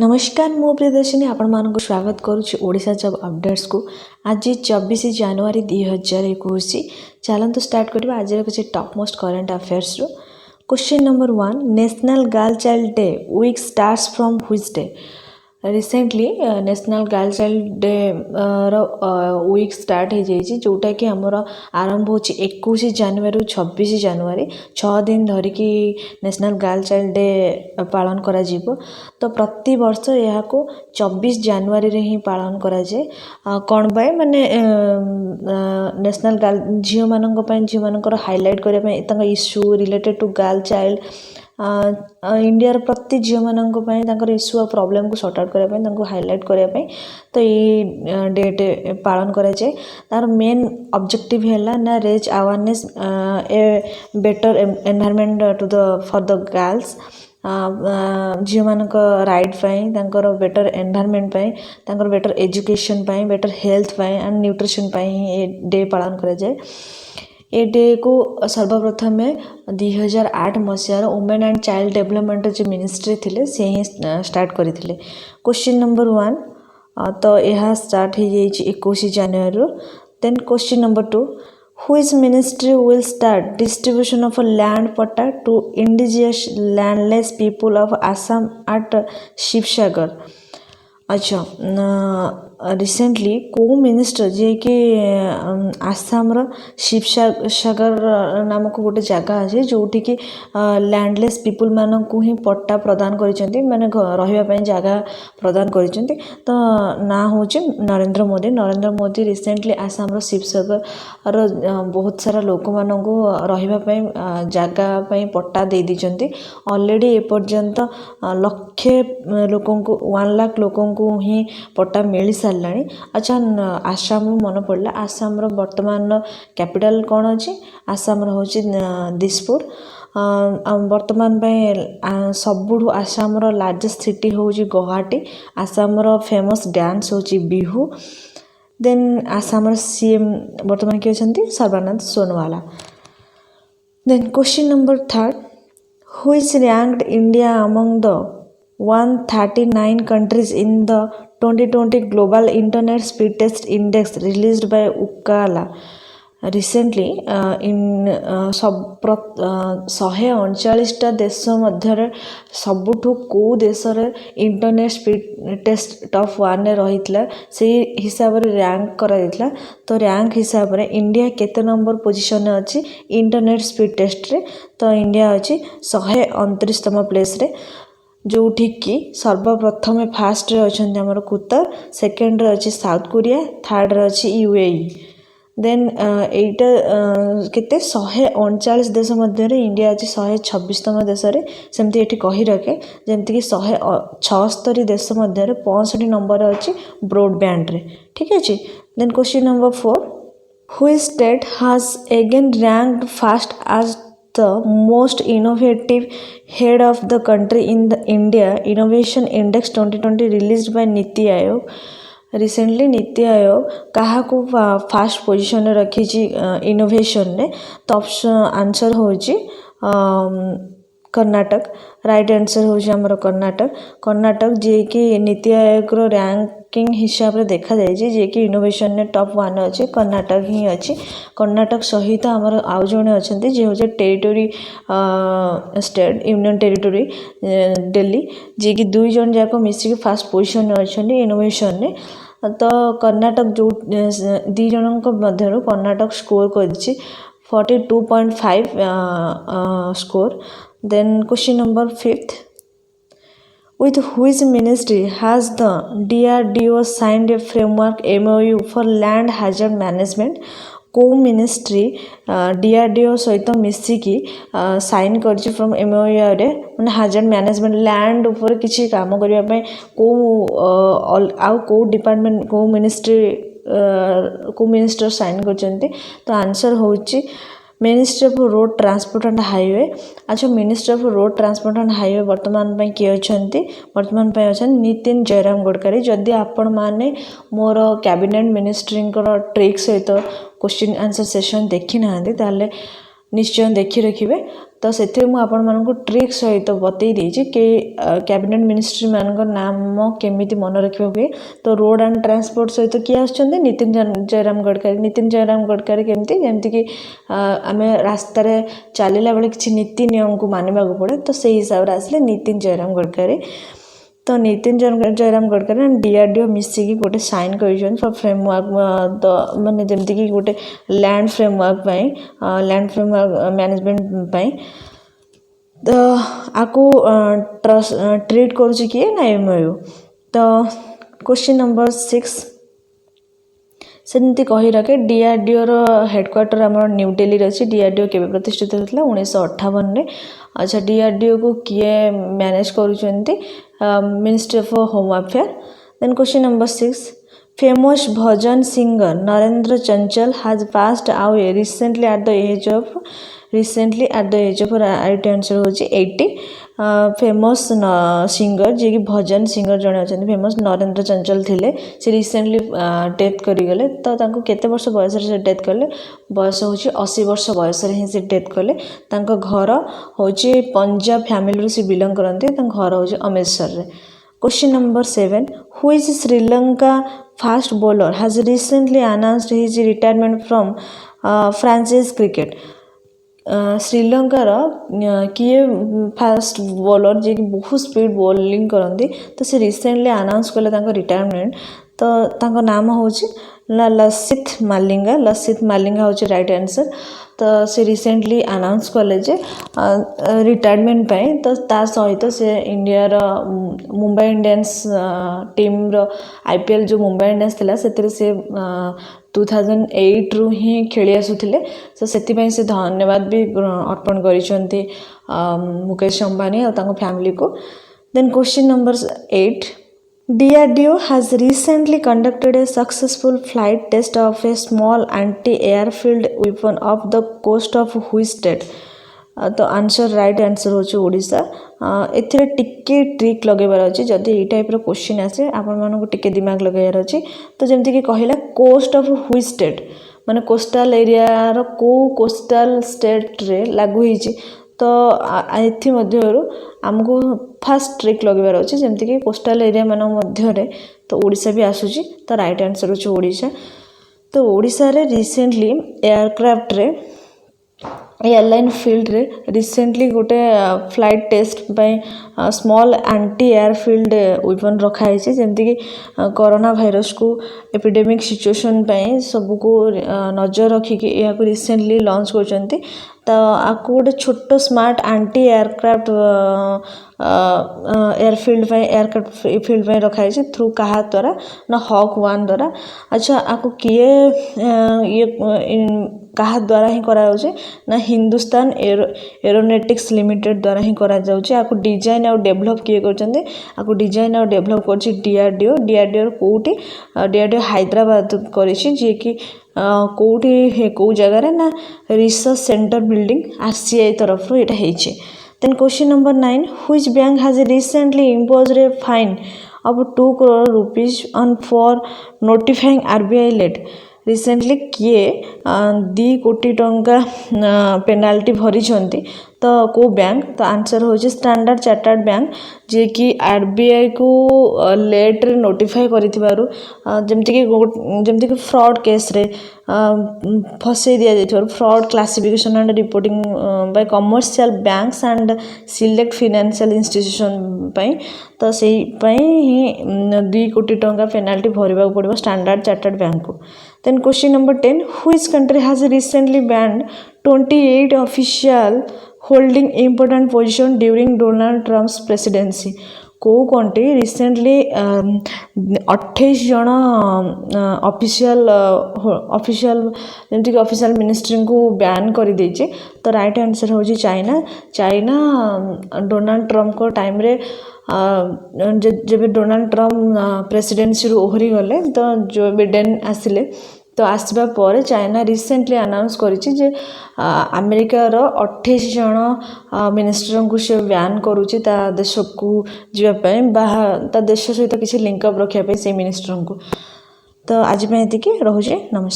नमस्कार मो प्रियदर्शिनी आपण मानक स्वागत करुच्ची ओडिशा जॉब अपडेट्स को आज 24 जनवरी 2021 चलतु स्टार्ट करवा आज किसी टॉप मोस्ट करंट अफेयर्स रो question number 1 national girl child day week starts from which day recently national girl child day week start हो जाइए जोटा कि आमर आरंभ हो 21 जनवरी 26 जनवरी 6 दिन धरिकी नेशनल गर्ल चाइल्ड डे पालन करा जीवो। तो प्रति वर्ष यहाँ को 24 जनवरी रे ही पालन करा जाए कौन पाए माने नेशनल गर्ल झील मानकर हाइलाइट करने issue related to girl child India प्रति झील मानक इश्यू और प्रॉब्लम को सॉर्ट आउट करने हाइलाइट करने तो ये डेट पालन करा जाए तार मेन ऑब्जेक्टिव है ना raise awareness a better environment to the for the girls झील मानक राइट पाई बेटर एनवायरनमेंट पाई बेटर एजुकेशन पाई बेटर हेल्थ पाई एंड न्यूट्रिशन पाई ये डे पालन करा जाए। ए डे को सर्वप्रथम 2008 मसीहार वुमेन एंड चाइल्ड डेवलपमेंट जो मिनिस्ट्री थिले से ही स्टार्ट करथिले। क्वेश्चन नंबर 1 तो यह स्टार्ट हो जाइए 21 जनवरी। Then question number 2 which ministry will start distribution of land patta to indigenous landless people of Assam at Sivasagar. अच्छा रिसेंटली को मिनिस्टर जे कि आसाम रो शिवसागर नामक गोटे जगह अच्छे जोटि कि लैंडलेस पीपुल मान को ही पट्टा प्रदान करिसेंती माने रहिबा जगह प्रदान करिसेंती। तो ना हूँ नरेंद्र मोदी रिसेंटली आसाम रो शिवसागर रो बहुत सारा लोक मान को रहिबा जगह पट्टा दे दीचंती। ऑलरेडी ए पर्यंत लक्षे लोकों को 1 लाख लोकों को ही पट्टा मिल सारानी। अच्छा आसाम मन पड़ा आसाम रो वर्तमान कैपिटल कौन अच्छी आसाम रो दिसपुर वर्तमान सबुठ आसाम रो लार्जेस्ट सिटी हूँ गुवाहाटी। आसाम रो फेमस डांस हूँ बिहू। देन आसाम रो सीएम वर्तमान किए अच्छा Sarbananda Sonowal. Then question number 3 which ranked India among the 139 countries in the 2020 Global Internet Speed Test Index released by Ookla। Recently in सब 139 देश मध्य सबुठु को देश इंटरनेट स्पीड टेस्ट टॉप 1 रही से हिसाब रे रैंक करा। तो रैंक हिसाब रे इंडिया केते नंबर पोजीशन अच्छी इंटरनेट स्पीड टेस्ट रे। तो इंडिया अच्छी 129तम प्लेस रे जोठी कि सर्वप्रथम फास्ट रे अच्छे आमर कुतर सेकेंड रे अच्छी साउथ कोरिया थर्ड रे अच्छी यूएई। देन एटा केते 139 देश मध्य इंडिया अच्छी 126तम देश रे सेमती एठी कही रखे जेमती कि 176 देश मध्य 65 नंबर अच्छी ब्रॉडबैंड रे। ठीक है। Then question number 4 which state has again ranked first as the most innovative head of the country in the India Innovation Index 2020 released by NITI Aayog. Recently NITI Aayog कहा को फास्ट पोजीशन में रखी इनोवेशन ने। तो ऑप्शन आंसर हो कर्नाटक राइट आंसर हो कर्नाटक जे कि नीति आयोग रो ranking हिसाब रे देखा जाए जे कि इनोवेशन ने टॉप 1 अच्छे कर्नाटक ही अच्छी। कर्नाटक सहित आमर आउ जड़े अच्छा जे हूँ territory state union territory Delhi जे कि 2 जन जाक मिसिक फास्ट पोजीशन में अच्छा इनोवेशन ने। तो कर्नाटक जो 2 जनक मध्य कर्नाटक स्कोर कर 42.5 score. Then question number 5 with which ministry has the DRDO signed a framework MOU for land hazard management। को मिनिस्ट्री DRDO सहित मिसिकी साइन कर फ्रॉम MOU रे माने हाजर्ड मैनेजमेंट लैंड ऊपर किसी काम करने को डिपार्टमेंट को मिनिस्ट्री को मिनिस्टर साइन कर। तो आंसर होची ministry of road transport and highway. अच्छा ministry of road transport and highway वर्तमान पे किए अच्छे वर्तमान पे अच्छा नितिन जयराम गडकरी। जदि आपण माने मोर कैबिनेट मिनिस्ट्री ट्रिक सहित क्वेश्चन आंसर सेशन देखी ना ताले निश्चय देखी रखिए। तो से मुझे ट्रिक सहित बतई देछि कि कैबिनेट मिनिस्ट्री मान नाम केमिति मन रखा हुए। तो रोड एंड ट्रांसपोर्ट सहित किए आसुच्चंदि नितिन जयराम गडकरी। नितिन जयराम गडकरी केमती जमती कि आम रास्तार चलला बेले किसी नीति नियम को मानवा पड़े। तो से हिसाब से आसिले नितिन जयराम गडकरी। तो नितिन जयराम गडकरी एंड DRDO मिसिकी गोटे साइन कर फ्रेमवर्क। तो माने जमती कि गोटे land framework land framework management. तो आपको ट्रीट करुच्ची किए ना MOU। तो क्वेश्चन नंबर 6 सेमती कही रखे DRDO रो हेडक्वार्टर आम न्यू दिल्ली अच्छी। DRDO के प्रतिष्ठित होता 1958 अच्छा DRDO को किए मैनेज करुँच ministry of home affair. Then question number 6 famous bhajan singer Narendra Chanchal has passed away recently at the age of right answer होची 80। फेमस सिंगर जी की भजन सिंगर जड़े अच्छा फेमस नरेंद्र चंचल थिले से रिसेंटली डेथ करिगले। तो तांको केते वर्ष बयस से डेथ कले बयस होची 80 वर्ष बयस ही से डेथ कले। तांको घर होची पंजाब फैमिली से बिलोंग करते। घर होची अमृतसर रे। Question number 7 who is Sri Lanka fast bowler has recently announced his retirement from franchise cricket. श्रीलंकार किए फास्ट बॉलर जी बहुत स्पीड बॉलिंग करती। तो से रिसेंटली अनाउंस कले रिटायरमेंट। तो नाम हूँ लसिथ मालिंगा हूँ राइट आंसर। तो से रिसेंटली अनाउंस कले रिटायरमेंट पाई। तो ता सहित से इंडिया मुंबई इंडियंस टीम रो IPL जो मुंबई इंडियंस थिला से 2008 रु ही खेली आसुथिले। तो से धन्यवाद भी अर्पण करिसेंती मुकेश अंबानी और तांको फैमिली को। Then question number 8 DRDO has recently conducted a successful flight test of a small anti-airfield weapon off the coast of which state। तो आंसर राइट आंसर होची ओडिशा। एथिरे टिके ट्रिक लगेबार अछि जदि ए टाइप रो क्वेश्चन आसे आपन मानको टिके दिमाग लगाइबार अछि। तो जेमति कि कहिला कोस्ट ऑफ व्हिच स्टेट माने कोस्टल एरिया रो को कोस्टल स्टेट रे लागू हिची। तो एथि मध्यरु हमको फर्स्ट ट्रिक लगेबार अछि जेमति कि कोस्टल एरिया मान मध्य रे तो ओडिशा भी आसुची। तो राइट आंसर होची ओडिशा। तो ओडिशा रे रिसेंटली एयरक्राफ्ट रे एयरलाइन फील्ड रे रिसेंटली गोटे flight test small anti airfield weapon रखाई जमती कि कोरोना भाइरस को एपिडेमिक सिचुएशन सबको नजर रखिकी यह रिसेंटली लॉन्च कर। तो आपको गोटे छोट smart anti aircraft airfield aircraft field रखाई थ्रू क्या द्वारा ना HAWK1 द्वारा। अच्छा आपको किए ये क्या द्वारा ही करा ना हिंदुस्तान एरोनॉटिक्स लिमिटेड द्वारा ही करा आपको डिजाइन और डेवलप किए कर डिजाइन और डेवलप कर DRDO कोटी DRDO हैदराबाद कर कि कौटी कौ जगार ना रिसर्च सेंटर बिल्डिंग RCI तरफ यहाँ है। Then question number 9 which bank has recently imposed a fine of 2 crore rupees on for notifying RBI late। Recently किए 2 कोटी टंका पेनाल्टी भरी। तो को बैंक तो आंसर हो स्टैंडर्ड चार्टर्ड बैंक जे कि RBI को लेट रे नोटिफाई करिथिबारु जमती कि फ्रॉड केस रे फसई दिया जाइथिबारु fraud classification and reporting by commercial banks and select financial institution पई। तो से ही 2 कोटी टंका पेनाल्टी भरवा पड़ो स्टैंडर्ड चार्टर्ड बैंक को। Then question number 10 which country has recently banned 28 official holding important position during Donald Trump's presidency. को country recently 28 जन ऑफिशियल जमती ऑफिशियल मिनिस्ट्री को बैन कर देचे। तो राइट आंसर हो चाइना डोनाल्ड ट्रम्प को टाइम रे जब डोनाल्ड ट्रम्प प्रेसिडेंसी ओहरी गले तो जो बिडेन आसिले तो आसवा पर चाइना रिसेंटली अनाउंस करिछि अमेरिकार 28 जन मिनिस्टर को से बैन करुच्ची देश को जीवाई देश सहित किसी लिंकअप रखापी से मिनिस्टर को। तो आज रोचे नमस्कार।